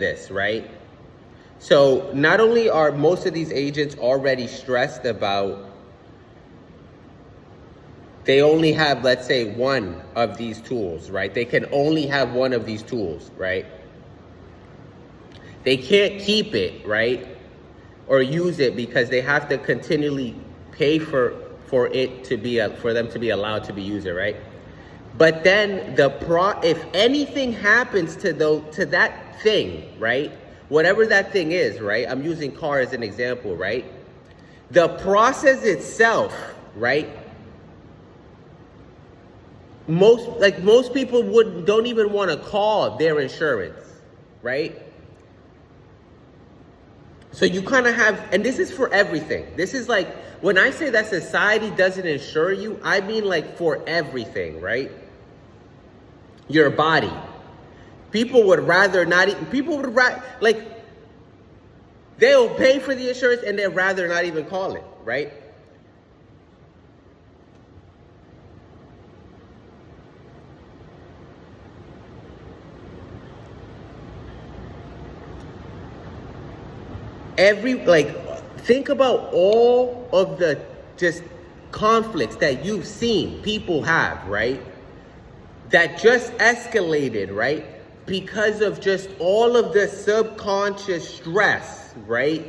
this, right? So not only are most of these agents already stressed about they only have, let's say, one of these tools, right? They can only have one of these tools, right? They can't keep it, right? Or use it because they have to continually pay for it to be for them to be allowed to be used, right? But then if anything happens to that thing, right? Whatever that thing is, right? I'm using car as an example, right? The process itself, right? Most people don't even want to call their insurance, right? So you kind of have, and this is for everything. This is like, when I say that society doesn't insure you, I mean like for everything, right? Your body. People would rather not, they'll pay for the insurance and they'd rather not even call it, right? Think about all of the just conflicts that you've seen people have, right? That just escalated, right? Because of just all of the subconscious stress, right?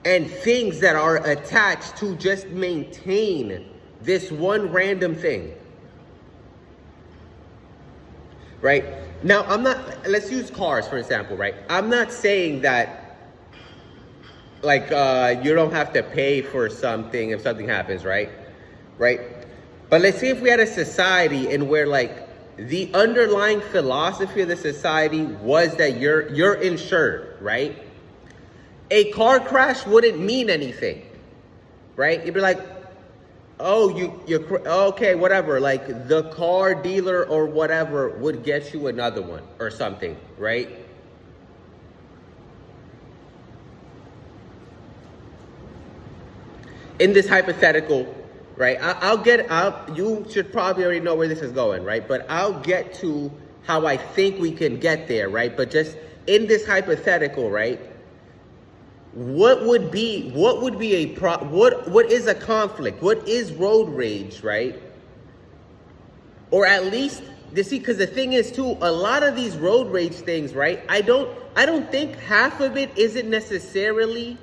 And things that are attached to just maintain this one random thing. Right? Now, let's use cars, for example, right? I'm not saying that, you don't have to pay for something if something happens, right? Right? But let's say if we had a society in where, the underlying philosophy of the society was that you're insured, right? A car crash wouldn't mean anything, right? You'd be like, oh, okay, whatever. Like the car dealer or whatever would get you another one or something, right? In this hypothetical, right? You should probably already know where this is going, right? But I'll get to how I think we can get there, right? But just in this hypothetical, right? What is a conflict? What is road rage, right? Or at least, because the thing is too, a lot of these road rage things, right? I don't think half of it isn't necessarily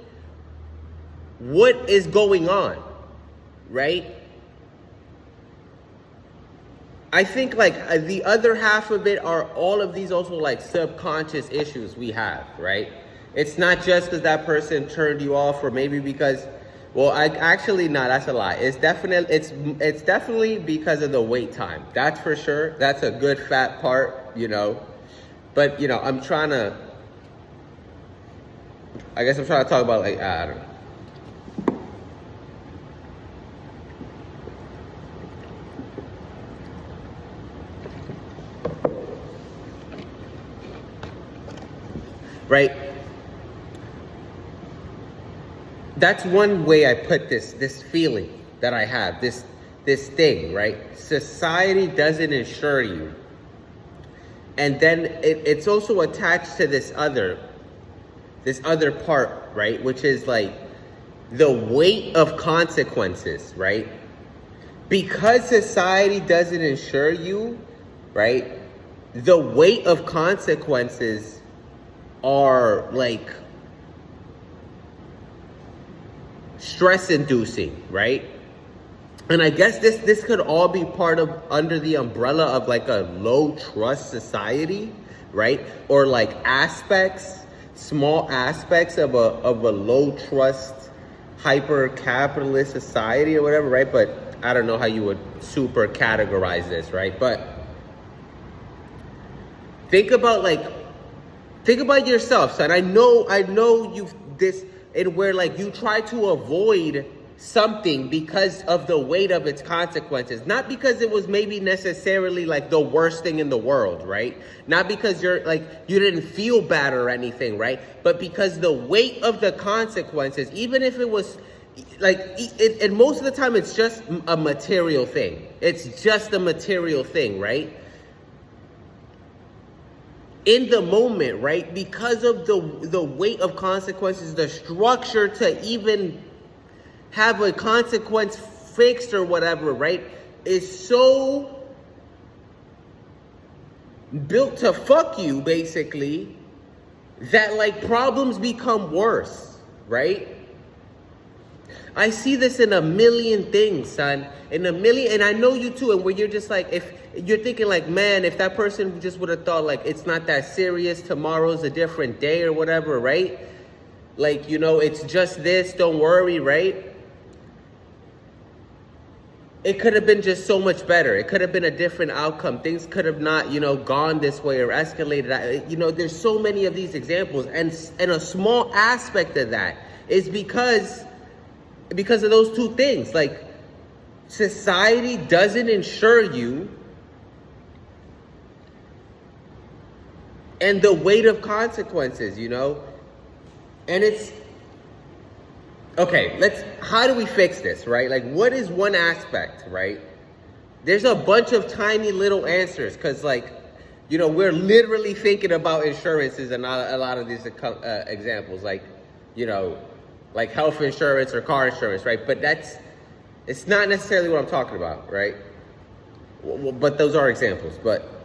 what is going on, right? I think the other half of it are all of these also subconscious issues we have, right? It's not just because that person turned you off, or maybe because, that's a lie. It's definitely because of the wait time. That's for sure. That's a good fat part, But I'm trying to talk about I don't know. Right? That's one way I put this feeling that I have, this thing, right? Society doesn't insure you. And then it's also attached to this other part, right? Which is the weight of consequences, right? Because society doesn't insure you, right? The weight of consequences are stress inducing, right? And I guess this could all be part of under the umbrella of a low trust society, right? Or small aspects of a low trust hyper capitalist society or whatever, right? But I don't know how you would super categorize this, right? But think about yourself, son. I know you've where you try to avoid something because of the weight of its consequences. Not because it was maybe necessarily the worst thing in the world, right? Not because you didn't feel bad or anything, right? But because the weight of the consequences, even if it was and most of the time it's just a material thing. It's just a material thing, right? in the moment, right? Because of the weight of consequences, the structure to even have a consequence fixed or whatever, right, is so built to fuck you, basically, that like problems become worse, right? I see this in a million things, son. In a million, and I know you too. And where you're just like, if you're thinking like, man, if that person just would have thought like, it's not that serious, tomorrow's a different day or whatever, right? Like, you know, it's just this, don't worry, right? It could have been just so much better. It could have been a different outcome. Things could have not, you know, gone this way or escalated. You know, there's so many of these examples. And a small aspect of that is because of those two things. Like, society doesn't insure you, and the weight of consequences, you know? And it's, okay, how do we fix this, right? Like, what is one aspect, right? There's a bunch of tiny little answers, because, like, you know, we're literally thinking about insurances and a lot of these examples, like, you know, like health insurance or car insurance, right? But it's not necessarily what I'm talking about, right? But those are examples. But